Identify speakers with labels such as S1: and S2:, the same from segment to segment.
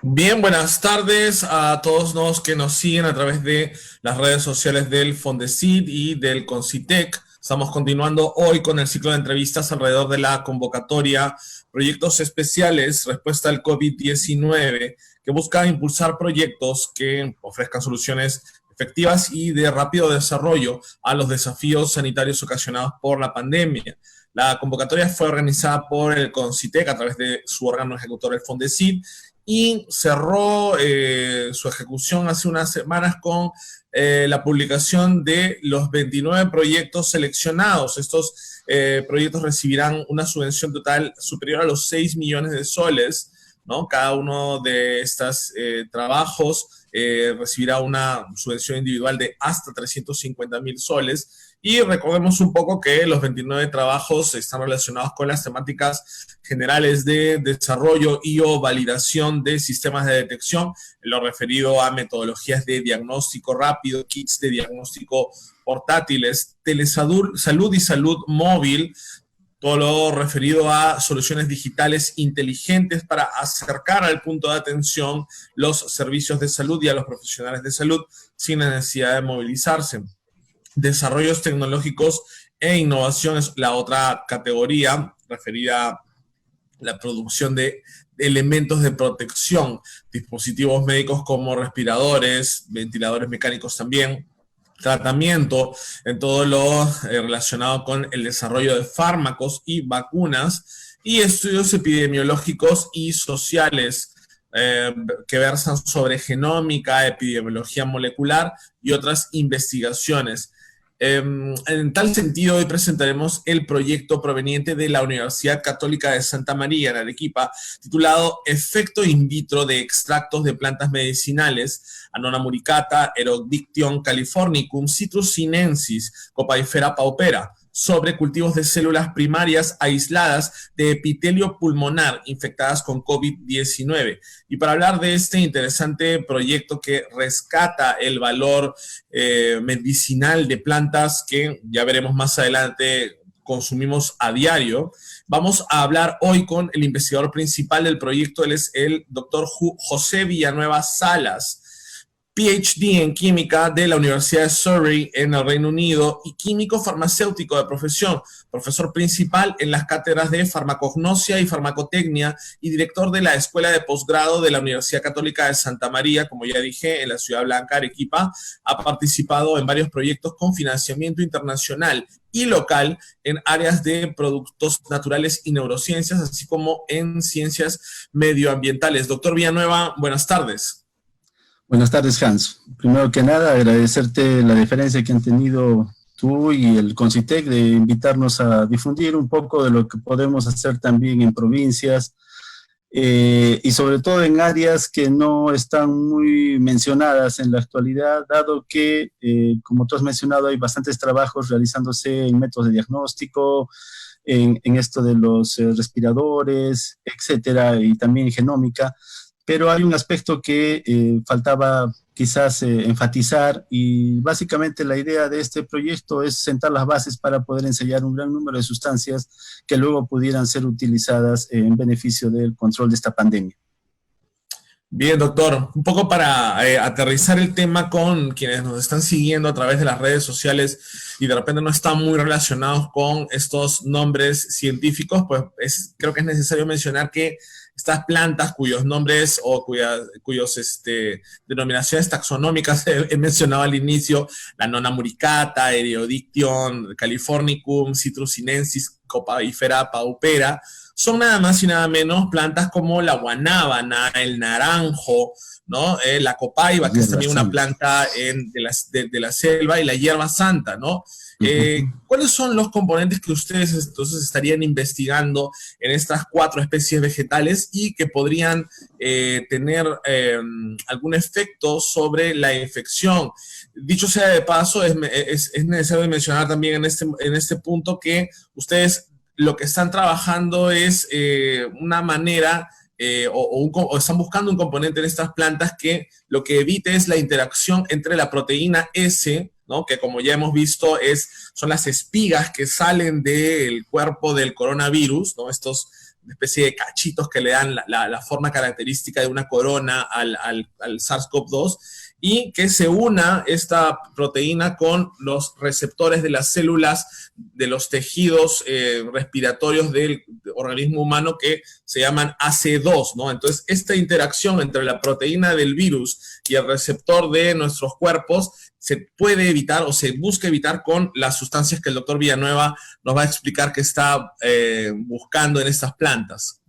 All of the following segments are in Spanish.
S1: Bien, buenas tardes a todos los que nos siguen a través de las redes sociales del Fondesit y del Concitec. Estamos continuando hoy con el ciclo de entrevistas alrededor de la convocatoria Proyectos Especiales Respuesta al COVID-19, que busca impulsar proyectos que ofrezcan soluciones efectivas y de rápido desarrollo a los desafíos sanitarios ocasionados por la pandemia. La convocatoria fue organizada por el Concitec a través de su órgano ejecutor, el Fondesit, y cerró su ejecución hace unas semanas con la publicación de los 29 proyectos seleccionados. Estos proyectos recibirán una subvención total superior a los 6 millones de soles, ¿no? Cada uno de estos trabajos recibirá una subvención individual de hasta 350,000 soles. Y recordemos un poco que los 29 trabajos están relacionados con las temáticas generales de desarrollo y o validación de sistemas de detección, en lo referido a metodologías de diagnóstico rápido, kits de diagnóstico portátiles, telesalud y salud móvil, todo lo referido a soluciones digitales inteligentes para acercar al punto de atención los servicios de salud y a los profesionales de salud sin la necesidad de movilizarse. Desarrollos tecnológicos e innovación es la otra categoría referida a la producción de elementos de protección, dispositivos médicos como respiradores, ventiladores mecánicos también, tratamiento en todo lo relacionado con el desarrollo de fármacos y vacunas, y estudios epidemiológicos y sociales que versan sobre genómica, epidemiología molecular y otras investigaciones. En tal sentido, hoy presentaremos el proyecto proveniente de la Universidad Católica de Santa María, en Arequipa, titulado Efecto in vitro de extractos de plantas medicinales, Annona muricata, Erodiction californicum, Citrus sinensis, Copaifera paupera, sobre cultivos de células primarias aisladas de epitelio pulmonar infectadas con COVID-19. Y para hablar de este interesante proyecto que rescata el valor medicinal de plantas que ya veremos más adelante consumimos a diario, vamos a hablar hoy con el investigador principal del proyecto. Él es el doctor José Villanueva Salas, PhD en química de la Universidad de Surrey en el Reino Unido y químico farmacéutico de profesión, profesor principal en las cátedras de farmacognosia y farmacotecnia y director de la Escuela de Posgrado de la Universidad Católica de Santa María, como ya dije, en la Ciudad Blanca, Arequipa. Ha participado en varios proyectos con financiamiento internacional y local en áreas de productos naturales y neurociencias, así como en ciencias medioambientales. Doctor Villanueva, buenas tardes.
S2: Buenas tardes, Hans. Primero que nada, agradecerte la deferencia que han tenido tú y el Concitec de invitarnos a difundir un poco de lo que podemos hacer también en provincias y sobre todo en áreas que no están muy mencionadas en la actualidad, dado que, como tú has mencionado, hay bastantes trabajos realizándose en métodos de diagnóstico, en esto de los respiradores, etcétera, y también en genómica. Pero hay un aspecto que faltaba quizás enfatizar, y básicamente la idea de este proyecto es sentar las bases para poder ensayar un gran número de sustancias que luego pudieran ser utilizadas en beneficio del control de esta pandemia.
S1: Bien, doctor, un poco para aterrizar el tema con quienes nos están siguiendo a través de las redes sociales y de repente no están muy relacionados con estos nombres científicos, pues creo que es necesario mencionar que estas plantas cuyos nombres o cuyos denominaciones taxonómicas he mencionado al inicio, la Annona muricata, Erodiction californicum, Citrus sinensis, Copaifera paupera, son nada más y nada menos plantas como la guanábana, el naranjo, ¿no? La copaiba, que es también una planta de la selva, y la hierba santa, ¿no? ¿Cuáles son los componentes que ustedes entonces estarían investigando en estas 4 especies vegetales y que podrían tener algún efecto sobre la infección? Dicho sea de paso, es necesario mencionar también en este punto que ustedes lo que están trabajando es una manera o están buscando un componente en estas plantas que lo que evite es la interacción entre la proteína S, ¿no? Que como ya hemos visto son las espigas que salen del cuerpo del coronavirus, ¿no? Estos especie de cachitos que le dan la forma característica de una corona al SARS-CoV-2, y que se una esta proteína con los receptores de las células de los tejidos respiratorios del organismo humano, que se llaman AC2, ¿no? Entonces, esta interacción entre la proteína del virus y el receptor de nuestros cuerpos se puede evitar o se busca evitar con las sustancias que el doctor Villanueva nos va a explicar que está buscando en estas plantas.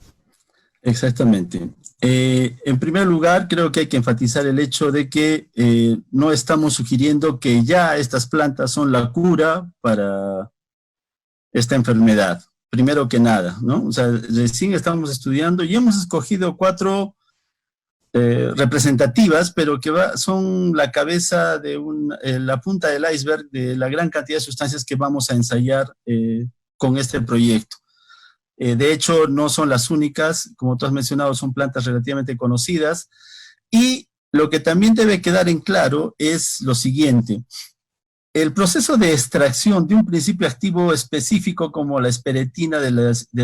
S2: Exactamente. En primer lugar, creo que hay que enfatizar el hecho de que no estamos sugiriendo que ya estas plantas son la cura para esta enfermedad, primero que nada, ¿no? O sea, recién estamos estudiando y hemos escogido 4 representativas, pero que son la cabeza de la punta del iceberg de la gran cantidad de sustancias que vamos a ensayar con este proyecto. De hecho, no son las únicas, como tú has mencionado, son plantas relativamente conocidas. Y lo que también debe quedar en claro es lo siguiente. El proceso de extracción de un principio activo específico como la esperetina de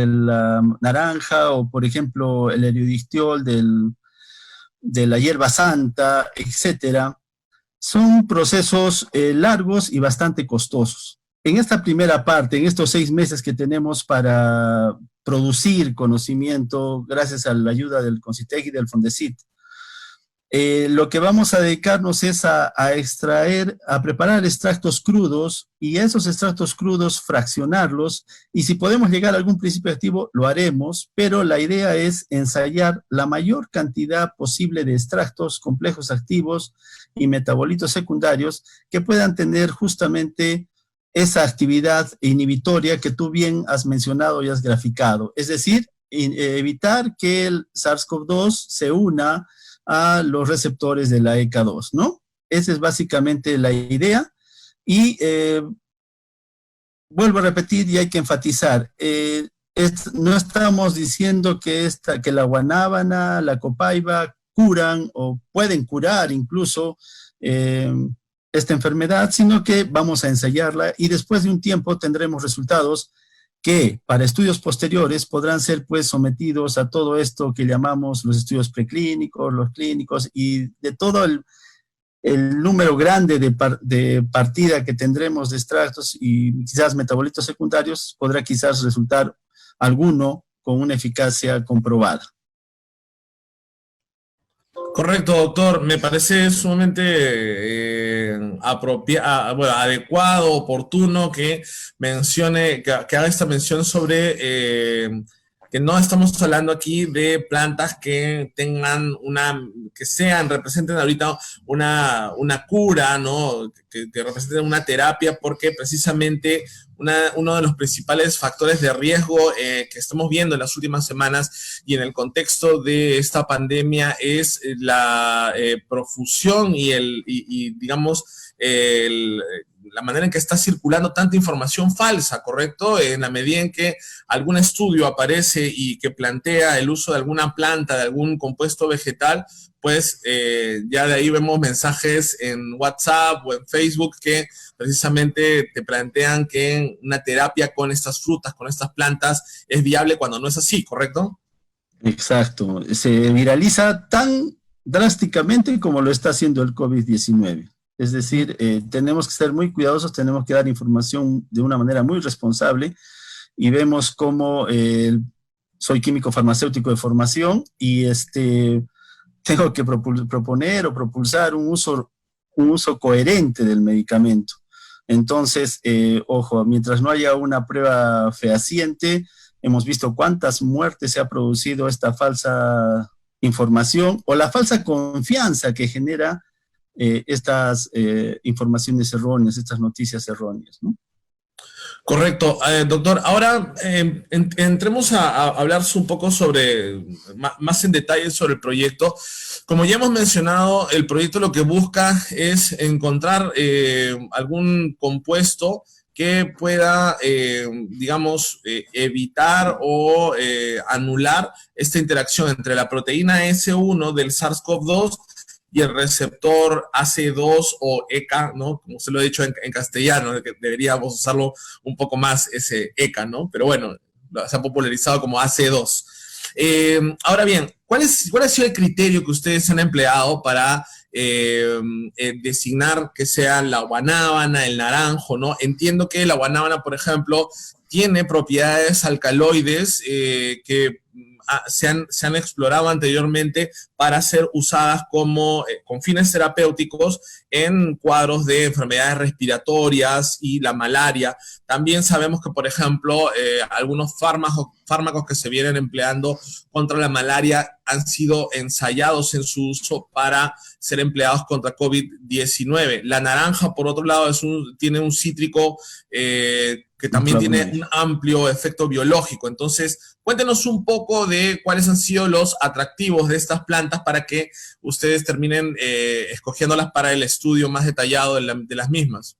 S2: la naranja, o por ejemplo el eridictiol de la hierba santa, etcétera, son procesos largos y bastante costosos. En esta primera parte, en estos 6 meses que tenemos para producir conocimiento, gracias a la ayuda del CONCITEC y del FONDECYT, lo que vamos a dedicarnos es a extraer, a preparar extractos crudos, y esos extractos crudos fraccionarlos, y si podemos llegar a algún principio activo, lo haremos, pero la idea es ensayar la mayor cantidad posible de extractos complejos activos y metabolitos secundarios que puedan tener justamente esa actividad inhibitoria que tú bien has mencionado y has graficado. Es decir, evitar que el SARS-CoV-2 se una a los receptores de la ECA2, ¿no? Esa es básicamente la idea. Y vuelvo a repetir y hay que enfatizar, no estamos diciendo que la guanábana, la copaiba curan o pueden curar incluso esta enfermedad, sino que vamos a ensayarla y después de un tiempo tendremos resultados que para estudios posteriores podrán ser pues sometidos a todo esto que llamamos los estudios preclínicos, los clínicos, y de todo el número grande de partida que tendremos de extractos y quizás metabolitos secundarios, podrá quizás resultar alguno con una eficacia comprobada.
S1: Correcto, doctor. Me parece sumamente adecuado, oportuno que mencione, que haga esta mención sobre que no estamos hablando aquí de plantas que tengan representen ahorita una cura, ¿no? Que representen una terapia, porque precisamente uno de los principales factores de riesgo que estamos viendo en las últimas semanas y en el contexto de esta pandemia es la profusión y digamos, la manera en que está circulando tanta información falsa, ¿correcto? En la medida en que algún estudio aparece y que plantea el uso de alguna planta, de algún compuesto vegetal, pues ya de ahí vemos mensajes en WhatsApp o en Facebook que precisamente te plantean que una terapia con estas frutas, con estas plantas, es viable cuando no es así, ¿correcto?
S2: Exacto. Se viraliza tan drásticamente como lo está haciendo el COVID-19. Es decir, tenemos que ser muy cuidadosos, tenemos que dar información de una manera muy responsable, y vemos cómo soy químico farmacéutico de formación y tengo que proponer o propulsar un uso coherente del medicamento. Entonces, ojo, mientras no haya una prueba fehaciente, hemos visto cuántas muertes se ha producido esta falsa información o la falsa confianza que genera estas informaciones erróneas, estas noticias erróneas, ¿no?
S1: Correcto. Doctor, ahora entremos a hablar un poco más en detalle sobre el proyecto. Como ya hemos mencionado, el proyecto lo que busca es encontrar algún compuesto que pueda, digamos, evitar o anular esta interacción entre la proteína S1 del SARS-CoV-2 y el receptor AC2 o ECA, ¿no? Como se lo he dicho en castellano, que deberíamos usarlo un poco más, ese ECA, ¿no? Pero bueno, se ha popularizado como AC2. Ahora bien, ¿cuál ha sido el criterio que ustedes han empleado para designar que sea la guanábana, el naranjo, ¿no? Entiendo que la guanábana, por ejemplo, tiene propiedades alcaloides que se han explorado anteriormente para ser usadas con fines terapéuticos en cuadros de enfermedades respiratorias y la malaria. También sabemos que, por ejemplo, algunos fármacos que se vienen empleando contra la malaria han sido ensayados en su uso para ser empleados contra COVID-19. La naranja, por otro lado, tiene un cítrico que también tiene un amplio efecto biológico. Entonces, cuéntenos un poco de cuáles han sido los atractivos de estas plantas para que ustedes terminen escogiéndolas para el estudio más detallado de las mismas.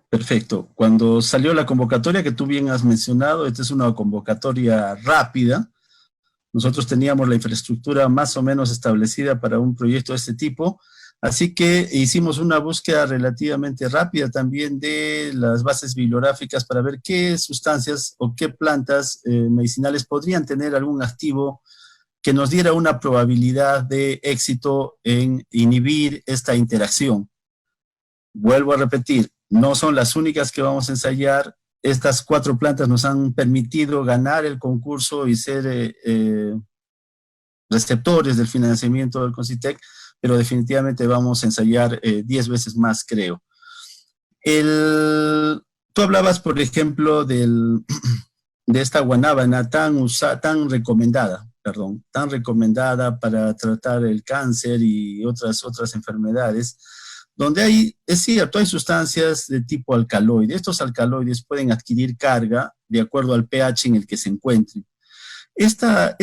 S2: Perfecto. Cuando salió la convocatoria que tú bien has mencionado, esta es una convocatoria rápida. Nosotros teníamos la infraestructura más o menos establecida para un proyecto de este tipo, así que hicimos una búsqueda relativamente rápida también de las bases bibliográficas para ver qué sustancias o qué plantas medicinales podrían tener algún activo que nos diera una probabilidad de éxito en inhibir esta interacción. Vuelvo a repetir, no son las únicas que vamos a ensayar. Estas 4 plantas nos han permitido ganar el concurso y ser receptores del financiamiento del CONCITEC, pero definitivamente vamos a ensayar 10 veces más, creo. Tú hablabas, por ejemplo, de esta guanábana tan recomendada para tratar el cáncer y otras enfermedades, donde es cierto, hay sustancias de tipo alcaloide. Estos alcaloides pueden adquirir carga de acuerdo al pH en el que se encuentren. Esta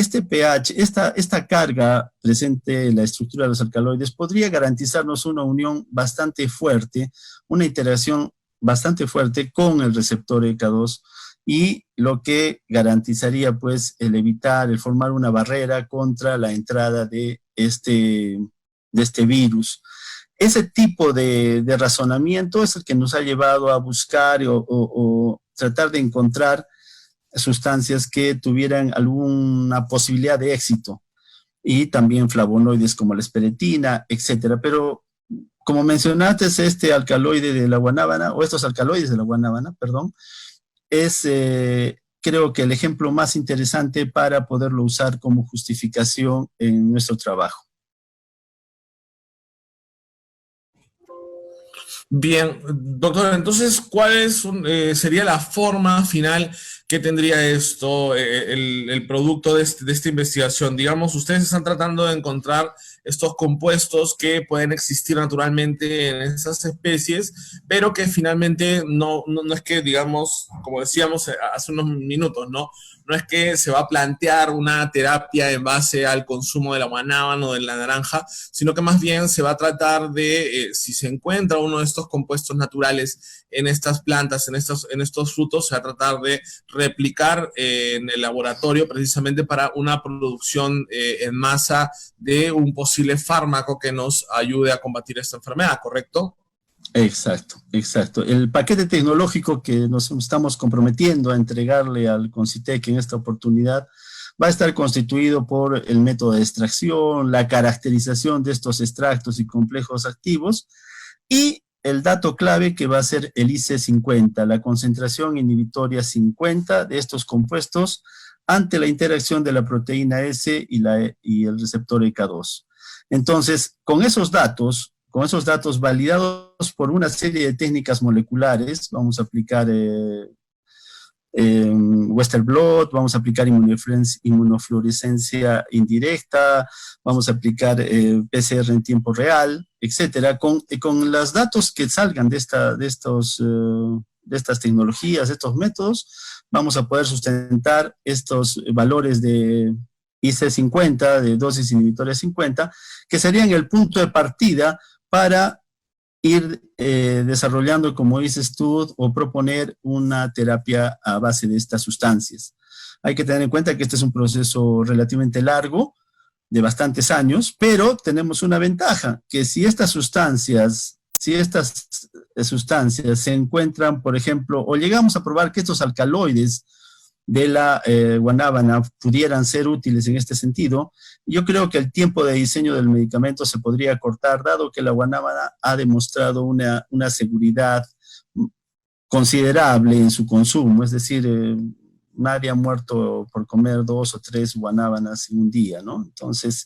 S2: carga presente en la estructura de los alcaloides podría garantizarnos una unión bastante fuerte, una interacción bastante fuerte con el receptor ECA2, y lo que garantizaría pues el formar una barrera contra la entrada de este virus. Ese tipo de razonamiento es el que nos ha llevado a buscar o tratar de encontrar sustancias que tuvieran alguna posibilidad de éxito, y también flavonoides como la esperetina, etcétera. Pero como mencionaste, este alcaloide de la guanábana, o estos alcaloides de la guanábana, perdón, es creo que el ejemplo más interesante para poderlo usar como justificación en nuestro trabajo.
S1: Bien, doctor, entonces, ¿cuál sería la forma final que tendría esto, el producto de esta investigación? Digamos, ustedes están tratando de encontrar estos compuestos que pueden existir naturalmente en esas especies, pero que finalmente no es que, digamos, como decíamos hace unos minutos, no es que se va a plantear una terapia en base al consumo de la guanábana o de la naranja, sino que más bien se va a tratar de, si se encuentra uno de estos compuestos naturales en estas plantas, en estos frutos, se va a tratar de replicar en el laboratorio precisamente para una producción en masa de un posible fármaco que nos ayude a combatir esta enfermedad, ¿correcto?
S2: Exacto. El paquete tecnológico que nos estamos comprometiendo a entregarle al CONCITEC en esta oportunidad va a estar constituido por el método de extracción, la caracterización de estos extractos y complejos activos, y el dato clave que va a ser el IC50, la concentración inhibitoria 50 de estos compuestos ante la interacción de la proteína S y el receptor ECA2. Entonces, con esos datos validados por una serie de técnicas moleculares, vamos a aplicar Western blot, vamos a aplicar inmunofluorescencia indirecta, vamos a aplicar PCR en tiempo real, etcétera. Con los datos que salgan de estas tecnologías, de estos métodos, vamos a poder sustentar estos valores de IC50, de dosis inhibitoria 50, que serían el punto de partida para ir desarrollando, como dices tú, o proponer una terapia a base de estas sustancias. Hay que tener en cuenta que este es un proceso relativamente largo, de bastantes años, pero tenemos una ventaja, que si estas sustancias se encuentran, por ejemplo, o llegamos a probar que estos alcaloides de la guanábana pudieran ser útiles en este sentido, yo creo que el tiempo de diseño del medicamento se podría cortar, dado que la guanábana ha demostrado una seguridad considerable en su consumo, es decir, nadie ha muerto por comer 2 o 3 guanábanas en un día, ¿no? Entonces,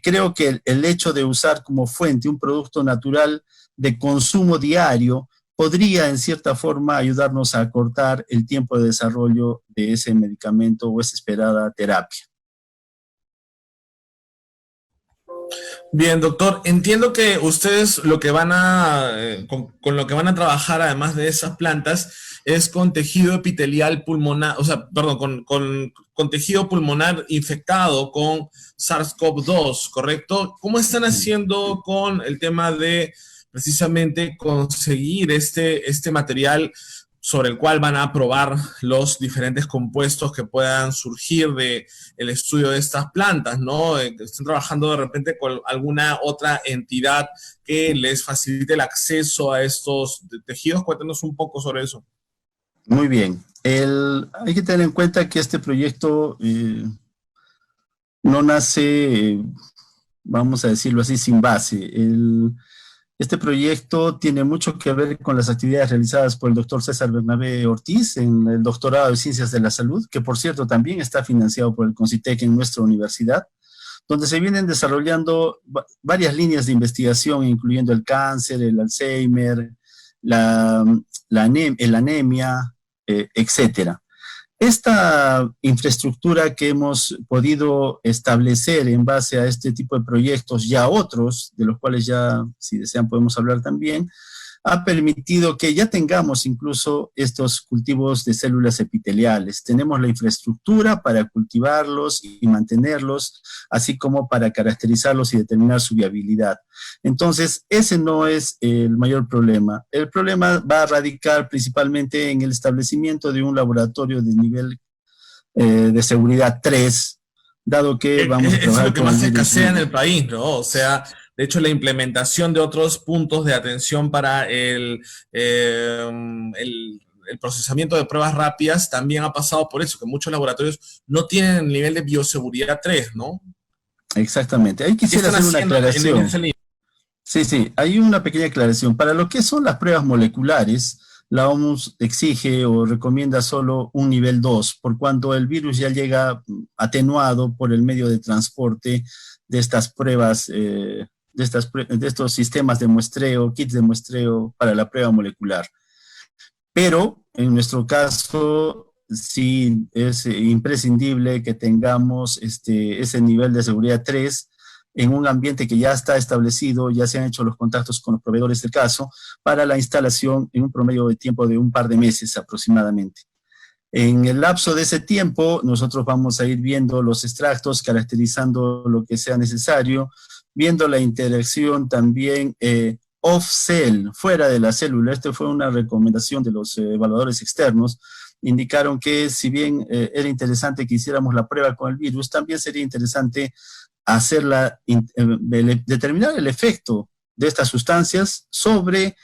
S2: creo que el hecho de usar como fuente un producto natural de consumo diario podría en cierta forma ayudarnos a acortar el tiempo de desarrollo de ese medicamento o esa esperada terapia.
S1: Bien, doctor, entiendo que ustedes lo que van a, con lo que van a trabajar, además de esas plantas, es con tejido epitelial pulmonar, o sea, perdón, con tejido pulmonar infectado con SARS-CoV-2, ¿correcto? ¿Cómo están haciendo con el tema de precisamente conseguir este material sobre el cual van a probar los diferentes compuestos que puedan surgir de el estudio de estas plantas, ¿no? Están trabajando de repente con alguna otra entidad que les facilite el acceso a estos tejidos. Cuéntanos un poco sobre eso.
S2: Muy bien. Hay que tener en cuenta que este proyecto no nace, vamos a decirlo así, sin base. Este proyecto tiene mucho que ver con las actividades realizadas por el doctor César Bernabé Ortiz en el doctorado de Ciencias de la Salud, que por cierto también está financiado por el CONCITEC en nuestra universidad, donde se vienen desarrollando varias líneas de investigación, incluyendo el cáncer, el Alzheimer, el anemia, etcétera. Esta infraestructura que hemos podido establecer en base a este tipo de proyectos y a otros, de los cuales ya, si desean, podemos hablar también, ha permitido que ya tengamos incluso estos cultivos de células epiteliales. Tenemos la infraestructura para cultivarlos y mantenerlos, así como para caracterizarlos y determinar su viabilidad. Entonces, ese no es el mayor problema. El problema va a radicar principalmente en el establecimiento de un laboratorio de nivel de seguridad 3, dado que vamos a trabajar
S1: es lo que
S2: con
S1: más
S2: el
S1: escasea en
S2: virus.
S1: el país, ¿no? O sea, de hecho, la implementación de otros puntos de atención para el procesamiento de pruebas rápidas también ha pasado por eso, que muchos laboratorios no tienen el nivel de bioseguridad 3, ¿no?
S2: Exactamente. Ahí
S1: ¿Qué
S2: quisiera
S1: están
S2: hacer una
S1: haciendo en
S2: aclaración.
S1: ese nivel?
S2: Sí, sí, hay una pequeña aclaración. Para lo que son las pruebas moleculares, la OMS exige o recomienda solo un nivel 2, por cuanto el virus ya llega atenuado por el medio de transporte de estas pruebas, de estos sistemas de muestreo, kits de muestreo para la prueba molecular. Pero en nuestro caso, sí es imprescindible que tengamos ese nivel de seguridad 3 en un ambiente que ya está establecido, ya se han hecho los contactos con los proveedores del caso, para la instalación en un promedio de tiempo de un par de meses aproximadamente. En el lapso de ese tiempo, nosotros vamos a ir viendo los extractos, caracterizando lo que sea necesario, viendo la interacción también off-cell, fuera de la célula. Esta fue una recomendación de los evaluadores externos. Indicaron que si bien era interesante que hiciéramos la prueba con el virus, también sería interesante determinar el efecto de estas sustancias sobre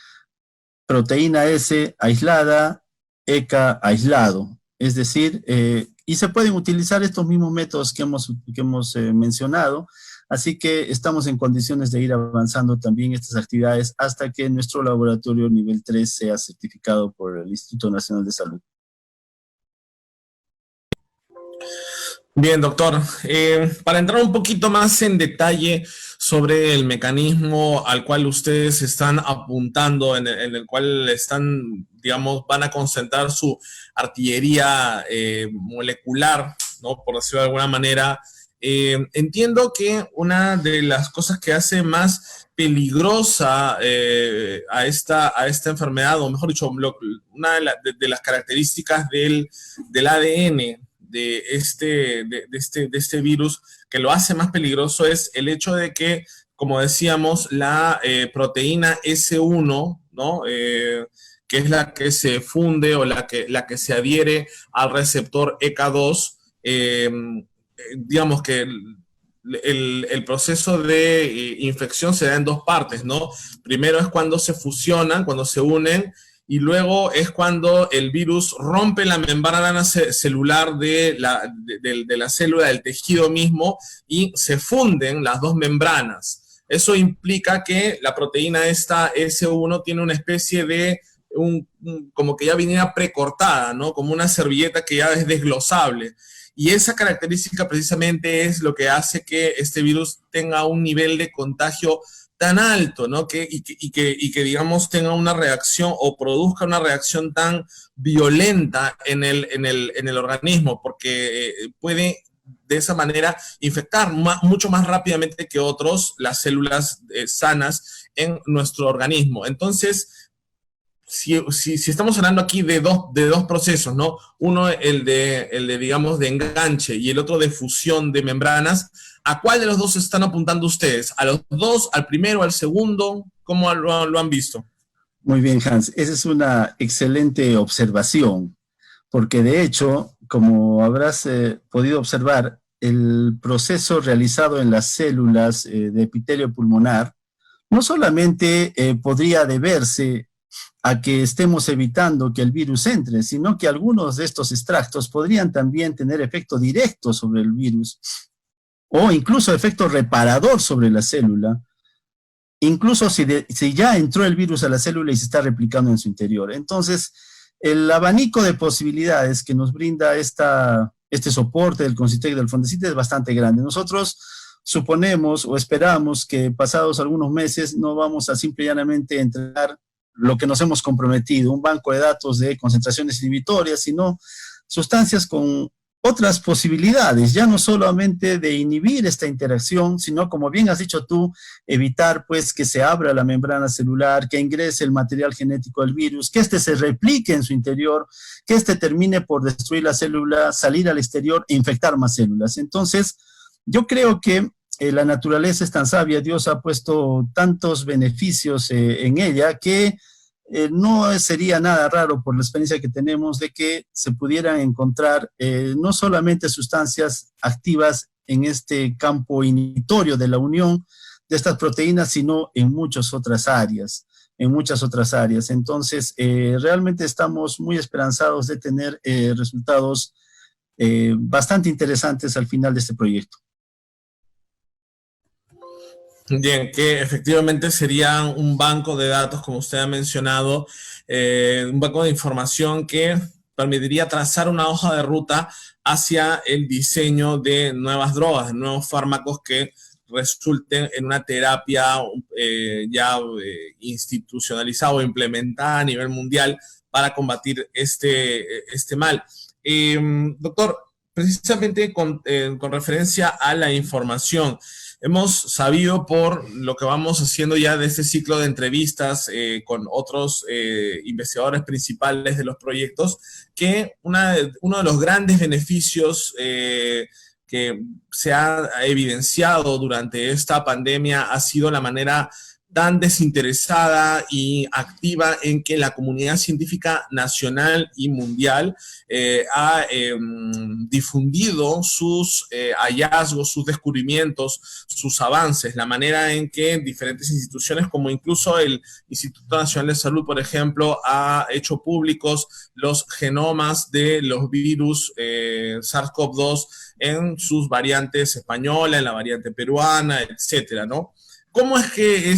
S2: proteína S aislada, ECA aislado. Es decir, y se pueden utilizar estos mismos métodos que hemos mencionado, así que estamos en condiciones de ir avanzando también estas actividades hasta que nuestro laboratorio nivel 3 sea certificado por el Instituto Nacional de Salud.
S1: Bien, doctor. Para entrar un poquito más en detalle sobre el mecanismo al cual ustedes están apuntando, en el cual están, digamos, van a concentrar su artillería molecular, ¿no? Por decirlo de alguna manera. Entiendo que una de las cosas que hace más peligrosa a esta enfermedad, o mejor dicho, una de las características del ADN de este virus que lo hace más peligroso es el hecho de que, como decíamos, la proteína S1, ¿no? Que es la que se funde o la que se adhiere al receptor ECA2, digamos que el proceso de infección se da en dos partes, ¿no? Primero es cuando se fusionan, cuando se unen, y luego es cuando el virus rompe la membrana celular de la célula, del tejido mismo, y se funden las dos membranas. Eso implica que la proteína esta S1 tiene una especie de, como que ya viniera precortada, ¿no? Como una servilleta que ya es desglosable. Y esa característica precisamente es lo que hace que este virus tenga un nivel de contagio tan alto, ¿no? Y que digamos, tenga una reacción o produzca una reacción tan violenta en el organismo, porque puede de esa manera infectar mucho más rápidamente que otros las células sanas en nuestro organismo. Entonces, si estamos hablando aquí de dos procesos, ¿no? Uno, digamos, de enganche, y el otro de fusión de membranas, ¿a cuál de los dos están apuntando ustedes? ¿A los dos, al primero, al segundo? ¿Cómo lo han visto?
S2: Muy bien, Hans. Esa es una excelente observación, porque de hecho, como habrás podido observar, el proceso realizado en las células de epitelio pulmonar no solamente podría deberse a que estemos evitando que el virus entre, sino que algunos de estos extractos podrían también tener efecto directo sobre el virus o incluso efecto reparador sobre la célula, incluso si ya entró el virus a la célula y se está replicando en su interior. Entonces, el abanico de posibilidades que nos brinda este soporte del CONCITEC del Fondesit es bastante grande. Nosotros suponemos o esperamos que pasados algunos meses no vamos a simple y llanamente entregar lo que nos hemos comprometido, un banco de datos de concentraciones inhibitorias, sino sustancias con otras posibilidades, ya no solamente de inhibir esta interacción, sino, como bien has dicho tú, evitar pues que se abra la membrana celular, que ingrese el material genético del virus, que éste se replique en su interior, que éste termine por destruir la célula, salir al exterior e infectar más células. Entonces, yo creo que la naturaleza es tan sabia, Dios ha puesto tantos beneficios en ella que no sería nada raro por la experiencia que tenemos de que se pudieran encontrar no solamente sustancias activas en este campo inhibitorio de la unión de estas proteínas, sino en muchas otras áreas, Entonces, realmente estamos muy esperanzados de tener resultados bastante interesantes al final de este proyecto.
S1: Bien, que efectivamente sería un banco de datos, como usted ha mencionado, un banco de información que permitiría trazar una hoja de ruta hacia el diseño de nuevas drogas, de nuevos fármacos que resulten en una terapia institucionalizada o implementada a nivel mundial para combatir este mal. Doctor, precisamente con referencia a la información, hemos sabido por lo que vamos haciendo ya de este ciclo de entrevistas con otros investigadores principales de los proyectos, que uno de los grandes beneficios que se ha evidenciado durante esta pandemia ha sido la manera tan desinteresada y activa en que la comunidad científica nacional y mundial ha difundido sus hallazgos, sus descubrimientos, sus avances, la manera en que diferentes instituciones, como incluso el Instituto Nacional de Salud, por ejemplo, ha hecho públicos los genomas de los virus SARS-CoV-2 en sus variantes española, en la variante peruana, etcétera, ¿no? ¿Cómo es que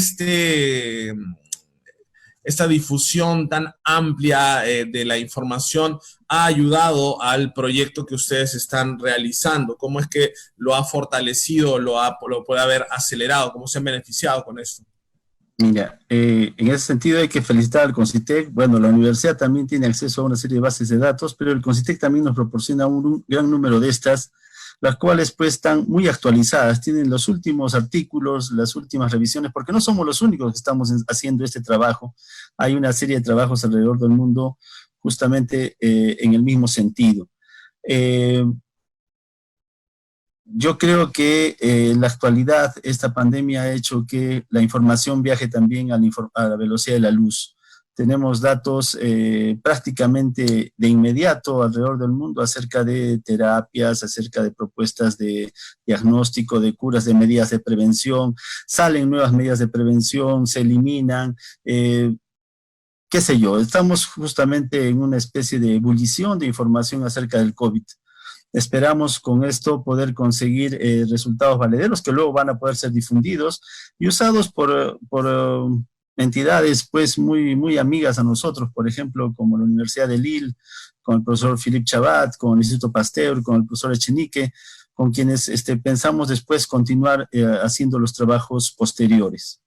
S1: esta difusión tan amplia de la información ha ayudado al proyecto que ustedes están realizando? ¿Cómo es que lo ha fortalecido, lo puede haber acelerado? ¿Cómo se han beneficiado con esto?
S2: Mira, en ese sentido hay que felicitar al CONCITEC. Bueno, la universidad también tiene acceso a una serie de bases de datos, pero el CONCITEC también nos proporciona un gran número de estas, las cuales pues están muy actualizadas, tienen los últimos artículos, las últimas revisiones, porque no somos los únicos que estamos haciendo este trabajo. Hay una serie de trabajos alrededor del mundo justamente en el mismo sentido. Yo creo que en la actualidad esta pandemia ha hecho que la información viaje también a la velocidad de la luz. Tenemos datos prácticamente de inmediato alrededor del mundo acerca de terapias, acerca de propuestas de diagnóstico, de curas, de medidas de prevención. Salen nuevas medidas de prevención, se eliminan. qué sé yo, estamos justamente en una especie de ebullición de información acerca del COVID. Esperamos con esto poder conseguir resultados valederos que luego van a poder ser difundidos y usados por entidades pues muy amigas a nosotros, por ejemplo, como la Universidad de Lille, con el profesor Philippe Chabat, con el Instituto Pasteur, con el profesor Echenique, con quienes pensamos después continuar haciendo los trabajos posteriores.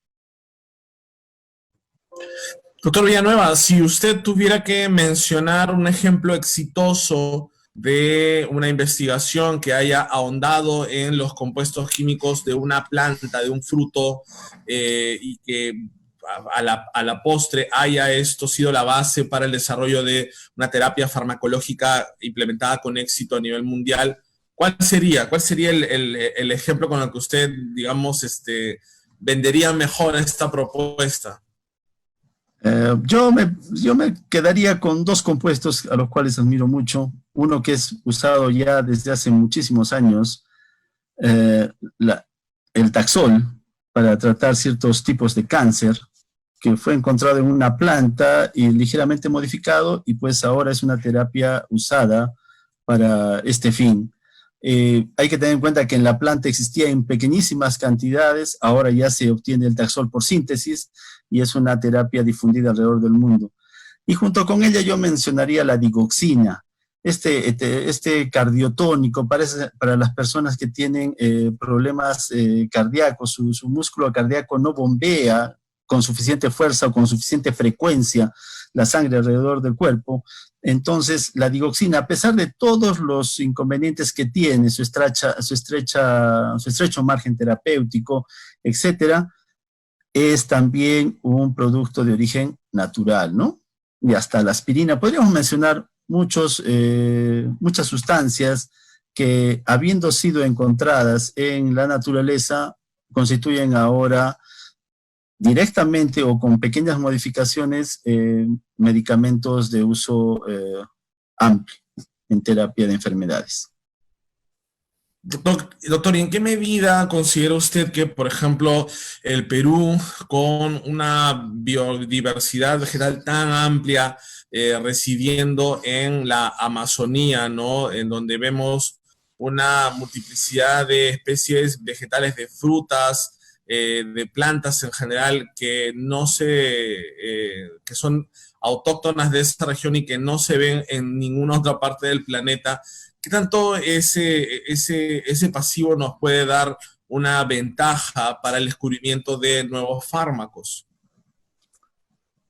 S1: Doctor Villanueva, si usted tuviera que mencionar un ejemplo exitoso de una investigación que haya ahondado en los compuestos químicos de una planta, de un fruto, y que a la postre haya esto sido la base para el desarrollo de una terapia farmacológica implementada con éxito a nivel mundial, ¿cuál sería? ¿Cuál sería el ejemplo con el que usted, digamos, vendería mejor esta propuesta?
S2: Yo me quedaría con dos compuestos a los cuales admiro mucho. Uno que es usado ya desde hace muchísimos años, eh, la- el Taxol, para tratar ciertos tipos de cáncer, que fue encontrado en una planta y ligeramente modificado, y pues ahora es una terapia usada para este fin. Hay que tener en cuenta que en la planta existía en pequeñísimas cantidades, ahora ya se obtiene el Taxol por síntesis y es una terapia difundida alrededor del mundo. Y junto con ella yo mencionaría la digoxina, este cardiotónico para las personas que tienen problemas cardíacos, su músculo cardíaco no bombea con suficiente fuerza o con suficiente frecuencia la sangre alrededor del cuerpo. Entonces, la digoxina, a pesar de todos los inconvenientes que tiene, su estrecho margen terapéutico, etcétera, es también un producto de origen natural, ¿no? Y hasta la aspirina. Podríamos mencionar muchas sustancias que, habiendo sido encontradas en la naturaleza, constituyen ahora directamente o con pequeñas modificaciones medicamentos de uso amplio en terapia de enfermedades.
S1: Doctor, ¿y en qué medida considera usted que, por ejemplo, el Perú, con una biodiversidad vegetal tan amplia, residiendo en la Amazonía, ¿no? En donde vemos una multiplicidad de especies vegetales, de frutas, de plantas en general, que no que son autóctonas de esta región y que no se ven en ninguna otra parte del planeta? ¿Qué tanto ese pasivo nos puede dar una ventaja para el descubrimiento de nuevos fármacos?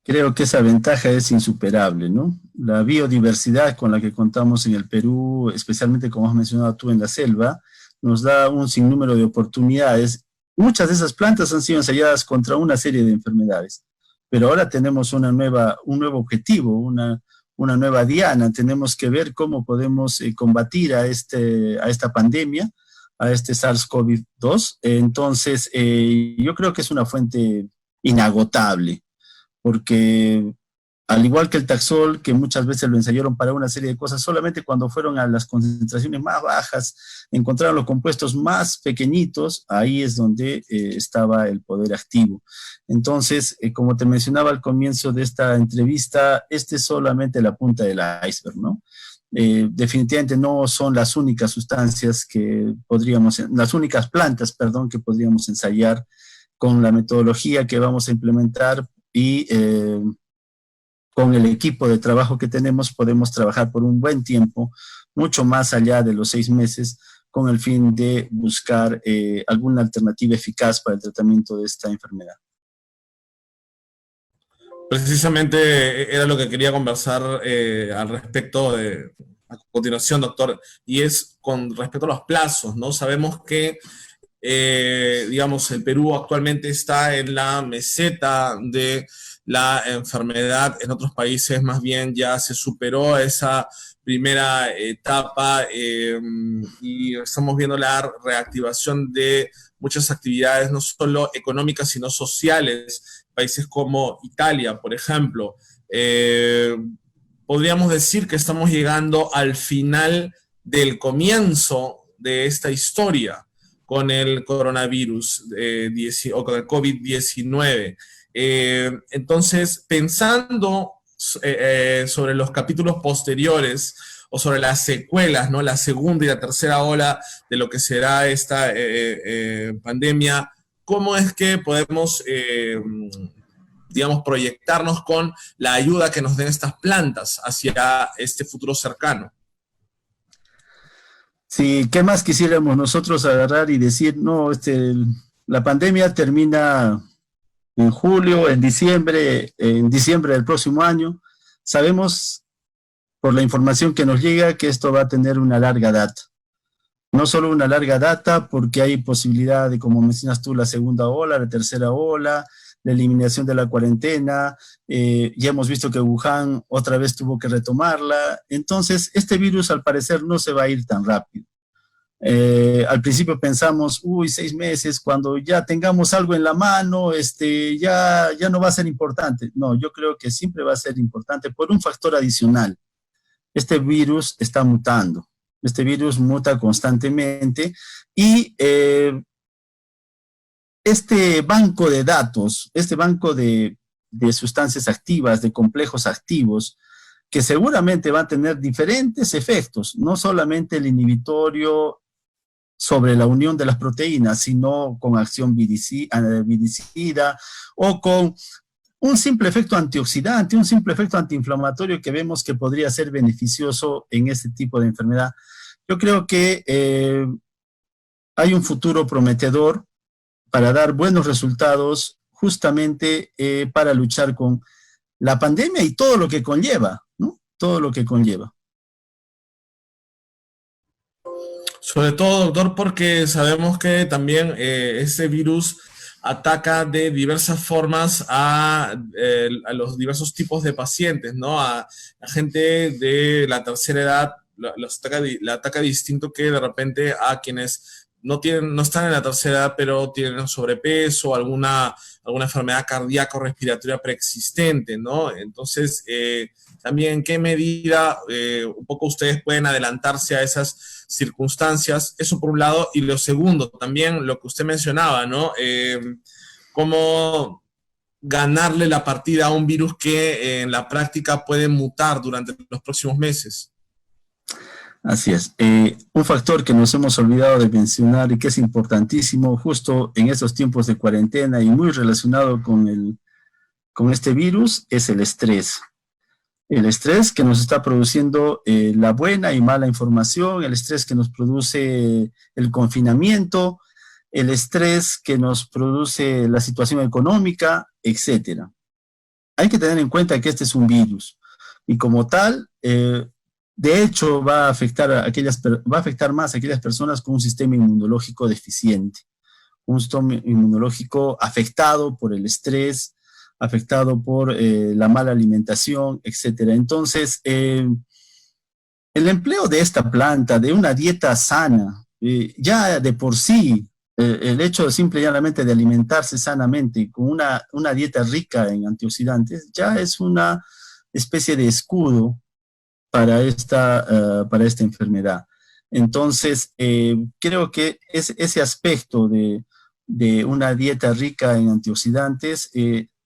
S2: Creo que esa ventaja es insuperable, ¿no? La biodiversidad con la que contamos en el Perú, especialmente como has mencionado tú en la selva, nos da un sinnúmero de oportunidades. Muchas de esas plantas han sido ensayadas contra una serie de enfermedades, pero ahora tenemos un nuevo objetivo, una nueva diana. Tenemos que ver cómo podemos combatir a esta pandemia, a este SARS-CoV-2. Entonces, yo creo que es una fuente inagotable porque al igual que el Taxol, que muchas veces lo ensayaron para una serie de cosas, solamente cuando fueron a las concentraciones más bajas, encontraron los compuestos más pequeñitos, ahí es donde estaba el poder activo. Entonces, como te mencionaba al comienzo de esta entrevista, este es solamente la punta del iceberg, ¿no? Definitivamente no son las únicas sustancias las únicas plantas, perdón, que podríamos ensayar con la metodología que vamos a implementar y con el equipo de trabajo que tenemos podemos trabajar por un buen tiempo, mucho más allá de los 6 meses, con el fin de buscar alguna alternativa eficaz para el tratamiento de esta enfermedad.
S1: Precisamente era lo que quería conversar al respecto a continuación, doctor, y es con respecto a los plazos, ¿no? Sabemos que digamos, el Perú actualmente está en la meseta de la enfermedad. En otros países más bien ya se superó esa primera etapa, y estamos viendo la reactivación de muchas actividades, no solo económicas, sino sociales. Países como Italia, por ejemplo. Podríamos decir que estamos llegando al final del comienzo de esta historia con el coronavirus o con el COVID-19. Entonces, pensando sobre los capítulos posteriores o sobre las secuelas, ¿no? La segunda y la tercera ola de lo que será esta pandemia, ¿cómo es que podemos, digamos, proyectarnos con la ayuda que nos den estas plantas hacia este futuro cercano?
S2: Sí, ¿qué más quisiéramos nosotros agarrar y decir, no, la pandemia termina en julio, en diciembre del próximo año? Sabemos por la información que nos llega que esto va a tener una larga data. No solo una larga data, porque hay posibilidad de, como mencionas tú, la segunda ola, la tercera ola, la eliminación de la cuarentena. Ya hemos visto que Wuhan otra vez tuvo que retomarla. Entonces, este virus al parecer no se va a ir tan rápido. Al principio pensamos, uy, 6 meses, cuando ya tengamos algo en la mano, ya no va a ser importante. No, yo creo que siempre va a ser importante por un factor adicional. Este virus está mutando. Este virus muta constantemente y este banco de datos, este banco de sustancias activas, de complejos activos, que seguramente van a tener diferentes efectos, no solamente el inhibitorio sobre la unión de las proteínas, sino con acción vidicida o con un simple efecto antioxidante, un simple efecto antiinflamatorio que vemos que podría ser beneficioso en este tipo de enfermedad. Yo creo que hay un futuro prometedor para dar buenos resultados justamente para luchar con la pandemia y todo lo que conlleva, ¿no? Todo lo que conlleva.
S1: Sobre todo, doctor, porque sabemos que también ese virus ataca de diversas formas a los diversos tipos de pacientes, ¿no? A gente de la tercera edad la ataca distinto que de repente a quienes no están en la tercera edad, pero tienen sobrepeso, alguna enfermedad cardíaca o respiratoria preexistente, ¿no? Entonces, también en qué medida un poco ustedes pueden adelantarse a esas circunstancias, eso por un lado, y lo segundo, también lo que usted mencionaba, ¿no? Cómo ganarle la partida a un virus que en la práctica puede mutar durante los próximos meses.
S2: Así es. Un factor que nos hemos olvidado de mencionar y que es importantísimo justo en estos tiempos de cuarentena y muy relacionado con este virus es el estrés. El estrés que nos está produciendo la buena y mala información, el estrés que nos produce el confinamiento, el estrés que nos produce la situación económica, etcétera. Hay que tener en cuenta que este es un virus y como tal, de hecho, va a afectar más a aquellas personas con un sistema inmunológico deficiente, un sistema inmunológico afectado por el estrés, afectado por la mala alimentación, etcétera. Entonces, el empleo de esta planta, de una dieta sana, ya de por sí, el hecho simple y llanamente de alimentarse sanamente con una dieta rica en antioxidantes, ya es una especie de escudo para esta enfermedad. Entonces, creo que ese aspecto de una dieta rica en antioxidantes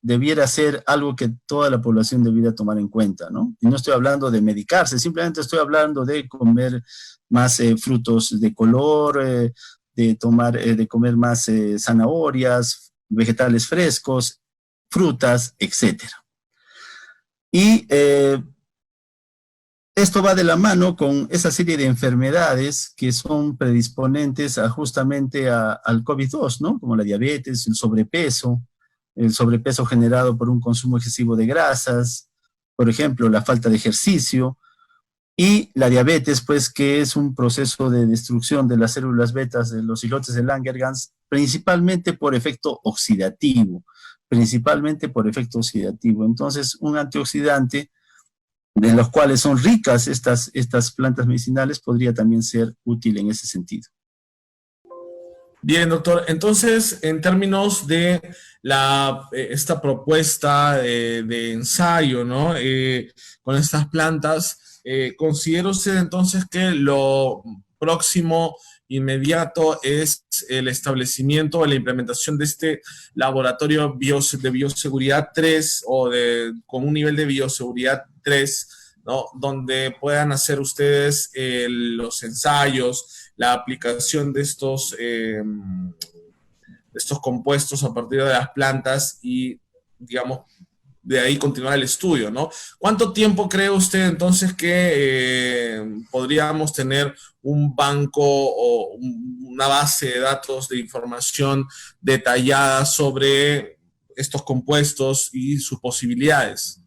S2: debiera ser algo que toda la población debiera tomar en cuenta, ¿no? Y no estoy hablando de medicarse, simplemente estoy hablando de comer más frutos de color, de comer más zanahorias, vegetales frescos, frutas, etcétera. Y esto va de la mano con esa serie de enfermedades que son predisponentes justamente al COVID-2, ¿no? Como la diabetes, el sobrepeso generado por un consumo excesivo de grasas, por ejemplo, la falta de ejercicio, y la diabetes, pues, que es un proceso de destrucción de las células betas de los islotes de Langerhans, principalmente por efecto oxidativo, Entonces, un antioxidante de los cuales son ricas estas plantas medicinales, podría también ser útil en ese sentido.
S1: Bien, doctor. Entonces, en términos de esta propuesta de ensayo, ¿no? Con estas plantas, ¿considera usted entonces que lo próximo inmediato es el establecimiento o la implementación de este laboratorio de bioseguridad 3 o con un nivel de bioseguridad 3, ¿no? Donde puedan hacer ustedes los ensayos, la aplicación de estos compuestos a partir de las plantas y, digamos, de ahí continuar el estudio, ¿no? ¿Cuánto tiempo cree usted entonces que podríamos tener un banco o una base de datos de información detallada sobre estos compuestos y sus posibilidades?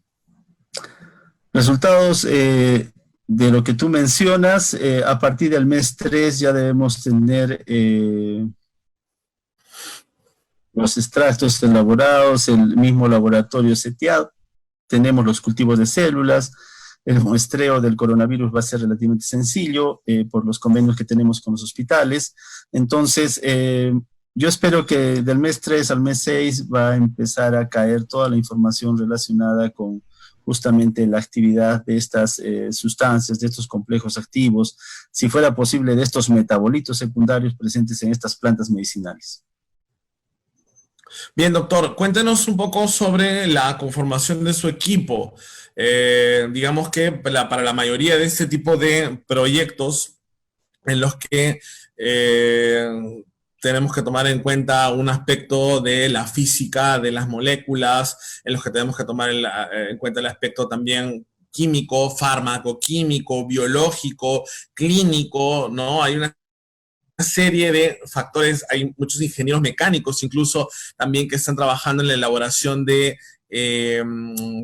S2: Resultados de lo que tú mencionas, a partir del mes 3 ya debemos tener los extractos elaborados, el mismo laboratorio seteado, tenemos los cultivos de células, el muestreo del coronavirus va a ser relativamente sencillo por los convenios que tenemos con los hospitales. Entonces, yo espero que del mes 3 al mes 6 va a empezar a caer toda la información relacionada con justamente la actividad de estas sustancias, de estos complejos activos, si fuera posible de estos metabolitos secundarios presentes en estas plantas medicinales.
S1: Bien, doctor, cuéntenos un poco sobre la conformación de su equipo. Digamos que para la mayoría de este tipo de proyectos en los que tenemos que tomar en cuenta un aspecto de la física de las moléculas, en los que tenemos que tomar en cuenta el aspecto también químico, farmacoquímico, biológico, clínico, ¿no? Hay una serie de factores, hay muchos ingenieros mecánicos incluso también que están trabajando en la elaboración de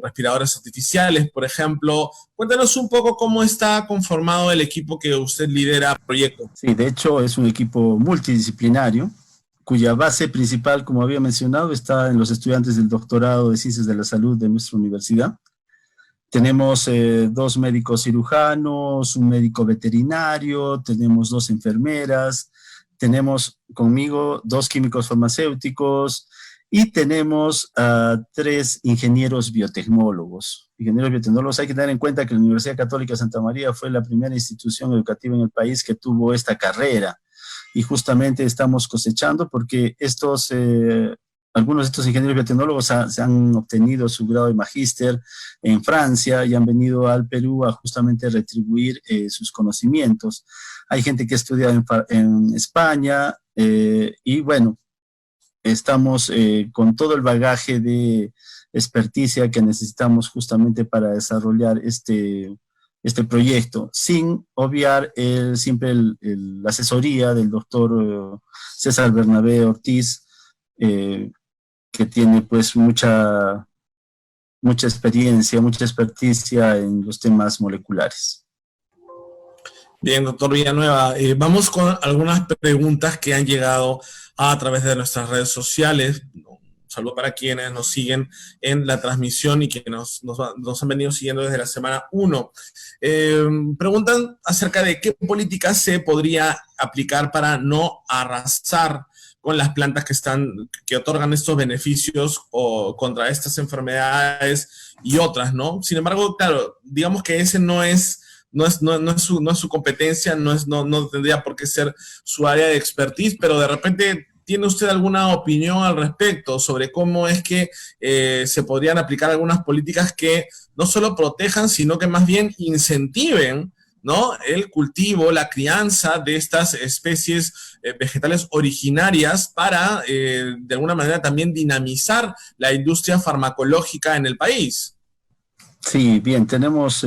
S1: respiradores artificiales, por ejemplo. Cuéntanos un poco cómo está conformado el equipo que usted lidera proyecto.
S2: Sí, de hecho es un equipo multidisciplinario cuya base principal, como había mencionado, está en los estudiantes del doctorado de Ciencias de la Salud de nuestra universidad. Tenemos 2 médicos cirujanos, un médico veterinario, tenemos 2 enfermeras, tenemos conmigo 2 químicos farmacéuticos y tenemos 3 ingenieros biotecnólogos. Ingenieros biotecnólogos, hay que tener en cuenta que la Universidad Católica de Santa María fue la primera institución educativa en el país que tuvo esta carrera y justamente estamos cosechando porque algunos de estos ingenieros biotecnólogos se han obtenido su grado de magíster en Francia y han venido al Perú a justamente retribuir sus conocimientos. Hay gente que ha estudiado en España y bueno, estamos con todo el bagaje de experticia que necesitamos justamente para desarrollar este proyecto, sin obviar siempre la asesoría del doctor César Bernabé Ortiz, que tiene pues mucha experiencia, mucha experticia en los temas moleculares.
S1: Bien, doctor Villanueva, vamos con algunas preguntas que han llegado a través de nuestras redes sociales. Un saludo para quienes nos siguen en la transmisión y que nos han venido siguiendo desde la semana 1. Preguntan acerca de qué política se podría aplicar para no arrasar con las plantas que otorgan estos beneficios o contra estas enfermedades y otras, ¿no? Sin embargo, claro, digamos que ese no es su competencia, no tendría por qué ser su área de expertise, pero de repente, ¿tiene usted alguna opinión al respecto sobre cómo es que se podrían aplicar algunas políticas que no solo protejan, sino que más bien incentiven, ¿no?, el cultivo, la crianza de estas especies vegetales originarias para, de alguna manera, también dinamizar la industria farmacológica en el país?
S2: Sí, bien, tenemos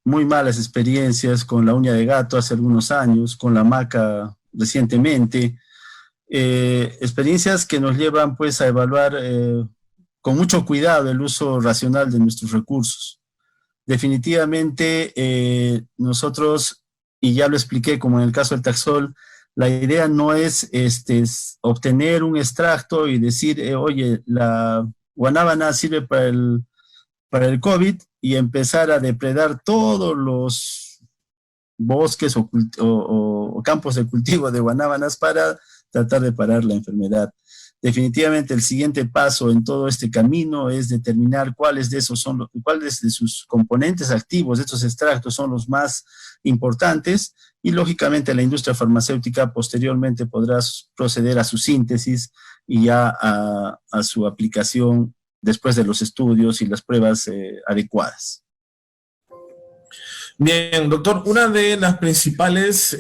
S2: muy malas experiencias con la uña de gato hace algunos años, con la maca recientemente, experiencias que nos llevan pues a evaluar con mucho cuidado el uso racional de nuestros recursos. Definitivamente nosotros, y ya lo expliqué como en el caso del Taxol, la idea no es obtener un extracto y decir, oye, la guanábana sirve para el COVID y empezar a depredar todos los bosques o campos de cultivo de guanábanas para tratar de parar la enfermedad. Definitivamente el siguiente paso en todo este camino es determinar cuáles de sus componentes activos, de estos extractos, son los más importantes, y lógicamente la industria farmacéutica posteriormente podrá proceder a su síntesis y ya a su aplicación después de los estudios y las pruebas adecuadas.
S1: Bien, doctor, uno de los principales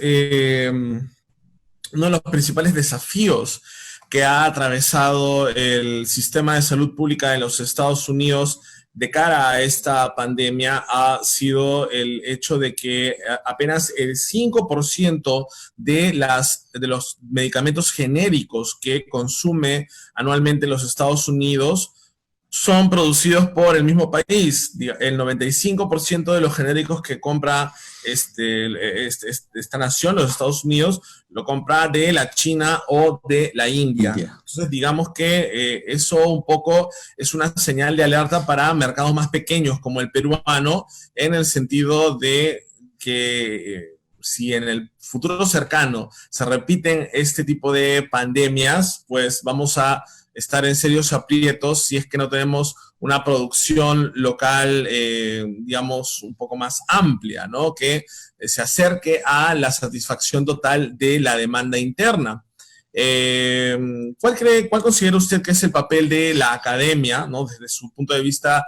S1: desafíos que ha atravesado el sistema de salud pública de los Estados Unidos de cara a esta pandemia ha sido el hecho de que apenas el 5% de los medicamentos genéricos que consume anualmente los Estados Unidos son producidos por el mismo país. El 95% de los genéricos que compra esta nación, los Estados Unidos, lo compra de la China o de la India. Entonces, digamos que eso un poco es una señal de alerta para mercados más pequeños como el peruano, en el sentido de que si en el futuro cercano se repiten este tipo de pandemias, pues vamos a estar en serios aprietos si es que no tenemos una producción local, digamos, un poco más amplia, ¿no? Que se acerque a la satisfacción total de la demanda interna. ¿Cuál considera usted que es el papel de la academia, ¿no? Desde su punto de vista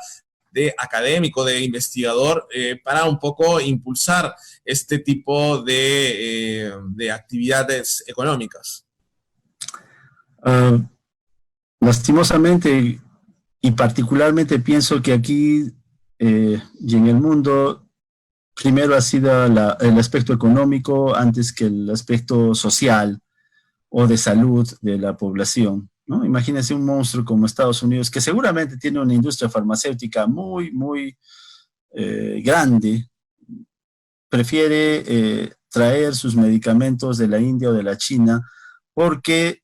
S1: de académico, de investigador, para un poco impulsar este tipo de actividades económicas?
S2: Lastimosamente, y particularmente pienso que aquí y en el mundo, primero ha sido el aspecto económico antes que el aspecto social o de salud de la población, ¿no? Imagínense un monstruo como Estados Unidos, que seguramente tiene una industria farmacéutica muy, muy grande, prefiere traer sus medicamentos de la India o de la China, porque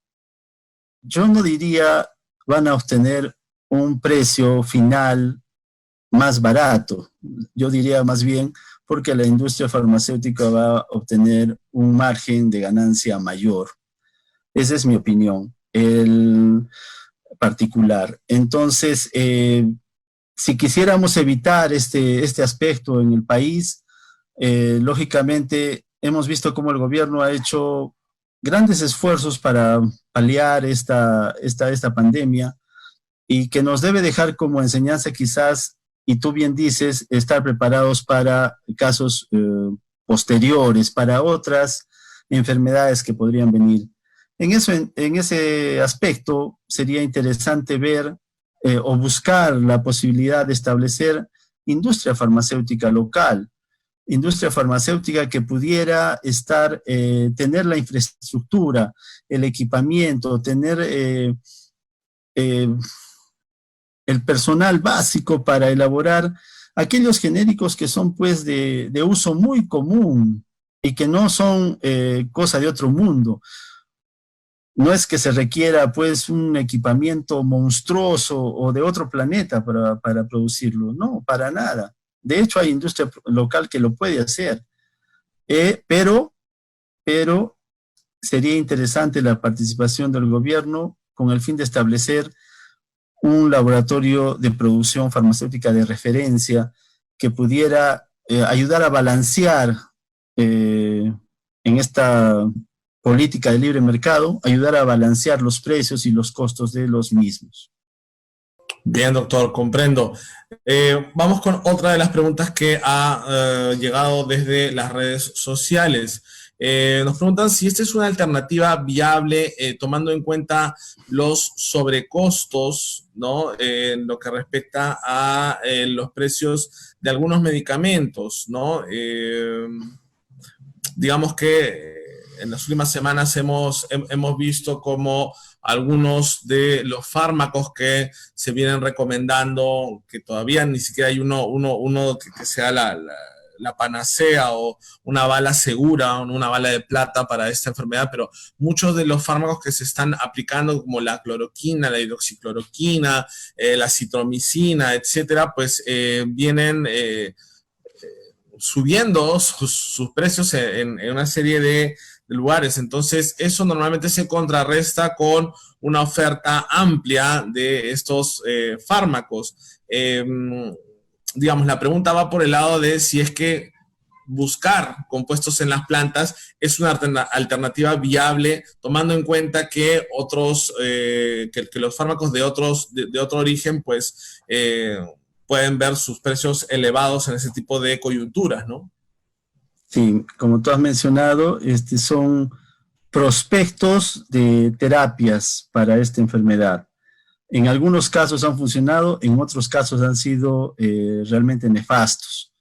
S2: yo no diría van a obtener un precio final más barato. Yo diría más bien porque la industria farmacéutica va a obtener un margen de ganancia mayor. Esa es mi opinión, el particular. Entonces, si quisiéramos evitar este aspecto en el país, lógicamente hemos visto cómo el gobierno ha hecho grandes esfuerzos para paliar esta pandemia, y que nos debe dejar como enseñanza quizás, y tú bien dices, estar preparados para casos posteriores, para otras enfermedades que podrían venir. En ese aspecto sería interesante ver o buscar la posibilidad de establecer industria farmacéutica local, industria farmacéutica que pudiera tener la infraestructura, el equipamiento, tener el personal básico para elaborar aquellos genéricos que son pues de uso muy común y que no son cosa de otro mundo. No es que se requiera pues un equipamiento monstruoso o de otro planeta para producirlo, no, para nada. De hecho, hay industria local que lo puede hacer, pero sería interesante la participación del gobierno con el fin de establecer un laboratorio de producción farmacéutica de referencia que pudiera ayudar a balancear en esta política de libre mercado, ayudar a balancear los precios y los costos de los mismos.
S1: Bien, doctor, comprendo. Vamos con otra de las preguntas que ha llegado desde las redes sociales. Nos preguntan si esta es una alternativa viable, tomando en cuenta los sobrecostos, ¿no? En lo que respecta a los precios de algunos medicamentos, ¿no? Digamos que en las últimas semanas hemos visto como algunos de los fármacos que se vienen recomendando, que todavía ni siquiera hay uno que sea la panacea o una bala segura, una bala de plata para esta enfermedad, pero muchos de los fármacos que se están aplicando, como la cloroquina, la hidroxicloroquina, la acitromicina, etcétera, pues vienen subiendo sus precios en una serie de lugares. Entonces, eso normalmente se contrarresta con una oferta amplia de estos fármacos. Digamos, la pregunta va por el lado de si es que buscar compuestos en las plantas es una alternativa viable, tomando en cuenta que otros, que los fármacos de otro origen, pues, pueden ver sus precios elevados en ese tipo de coyunturas, ¿no?
S2: Sí, como tú has mencionado, son prospectos de terapias para esta enfermedad. En algunos casos han funcionado, en otros casos han sido realmente nefastos.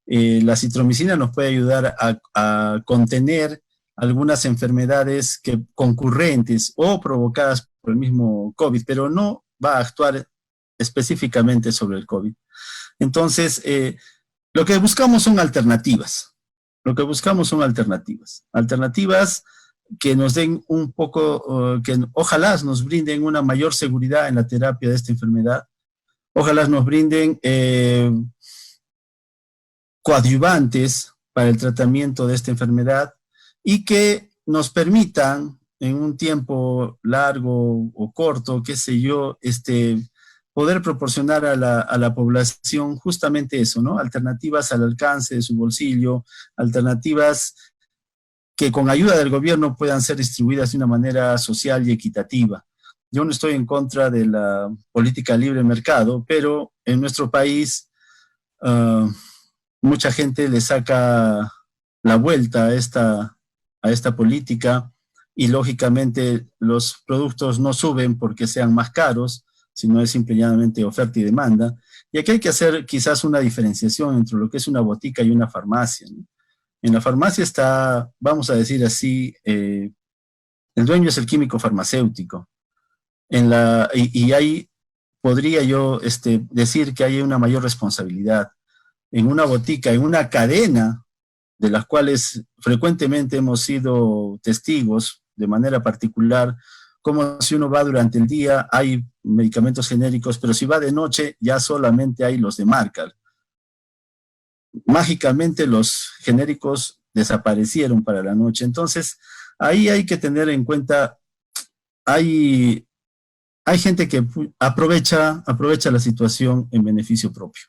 S2: La citromicina nos puede ayudar a contener algunas enfermedades concurrentes o provocadas por el mismo COVID, pero no va a actuar específicamente sobre el COVID. Entonces, lo que buscamos son alternativas. Lo que buscamos son alternativas. Alternativas que nos den un poco, que ojalá nos brinden una mayor seguridad en la terapia de esta enfermedad. Ojalá nos brinden coadyuvantes para el tratamiento de esta enfermedad y que nos permitan en un tiempo largo o corto, qué sé yo, poder proporcionar a la población justamente eso, ¿no? Alternativas al alcance de su bolsillo, alternativas que con ayuda del gobierno puedan ser distribuidas de una manera social y equitativa. Yo no estoy en contra de la política de libre mercado, pero en nuestro país mucha gente le saca la vuelta a esta política y lógicamente los productos no suben porque sean más caros, sino es simplemente oferta y demanda. Y aquí hay que hacer quizás una diferenciación entre lo que es una botica y una farmacia, ¿no? En la farmacia está, vamos a decir así, el dueño es el químico farmacéutico. Y ahí podría yo decir que hay una mayor responsabilidad. En una botica, en una cadena de las cuales frecuentemente hemos sido testigos de manera particular, como si uno va durante el día, hay medicamentos genéricos, pero si va de noche ya solamente hay los de marca. Mágicamente los genéricos desaparecieron para la noche. Entonces, ahí hay que tener en cuenta, hay gente que aprovecha la situación en beneficio propio.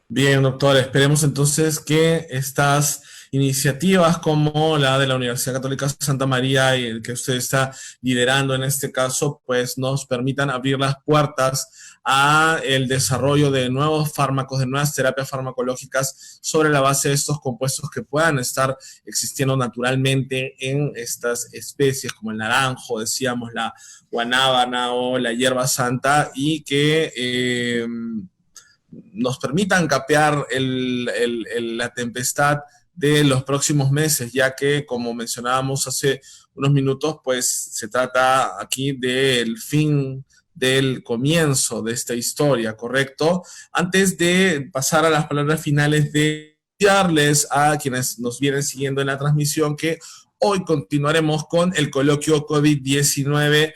S1: Bien, doctor, esperemos entonces que estas iniciativas como la de la Universidad Católica Santa María y el que usted está liderando en este caso, pues nos permitan abrir las puertas a el desarrollo de nuevos fármacos, de nuevas terapias farmacológicas sobre la base de estos compuestos que puedan estar existiendo naturalmente en estas especies como el naranjo, decíamos, la guanábana o la hierba santa y que nos permitan capear la tempestad de los próximos meses, ya que, como mencionábamos hace unos minutos, pues se trata aquí del fin del comienzo de esta historia, ¿correcto? Antes de pasar a las palabras finales, de decirles a quienes nos vienen siguiendo en la transmisión que hoy continuaremos con el coloquio COVID-19,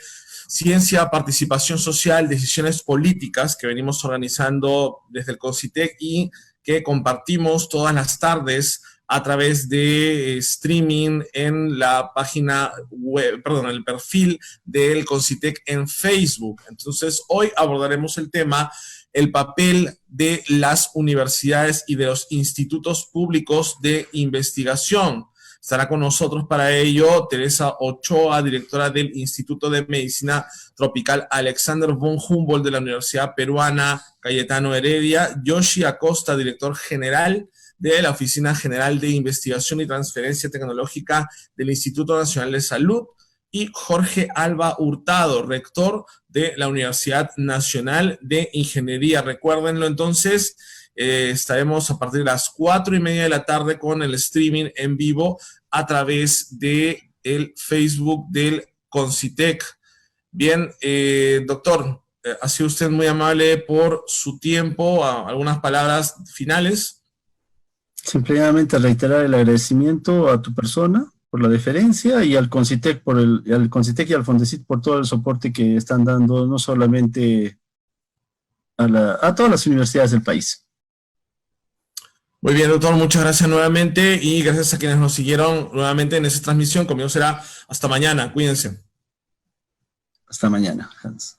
S1: Ciencia, Participación Social, Decisiones Políticas, que venimos organizando desde el CONCITEC y que compartimos todas las tardes a través de streaming en la página web, perdón, el perfil del CONCITEC en Facebook. Entonces, hoy abordaremos el tema, el papel de las universidades y de los institutos públicos de investigación. Estará con nosotros para ello Teresa Ochoa, directora del Instituto de Medicina Tropical Alexander von Humboldt de la Universidad Peruana Cayetano Heredia, Yoshi Acosta, director general de la Oficina General de Investigación y Transferencia Tecnológica del Instituto Nacional de Salud, y Jorge Alba Hurtado, rector de la Universidad Nacional de Ingeniería. Recuérdenlo entonces, estaremos a partir de las 4:30 de la tarde con el streaming en vivo a través de el Facebook del CONCITEC. Bien, doctor, ha sido usted muy amable por su tiempo. ¿Algunas palabras finales?
S2: Simplemente reiterar el agradecimiento a tu persona por la deferencia y al CONCITEC al CONCITEC y al Fondesit por todo el soporte que están dando, no solamente a todas las universidades del país.
S1: Muy bien, doctor, muchas gracias nuevamente y gracias a quienes nos siguieron nuevamente en esta transmisión. Conmigo será hasta mañana. Cuídense.
S2: Hasta mañana, Hans.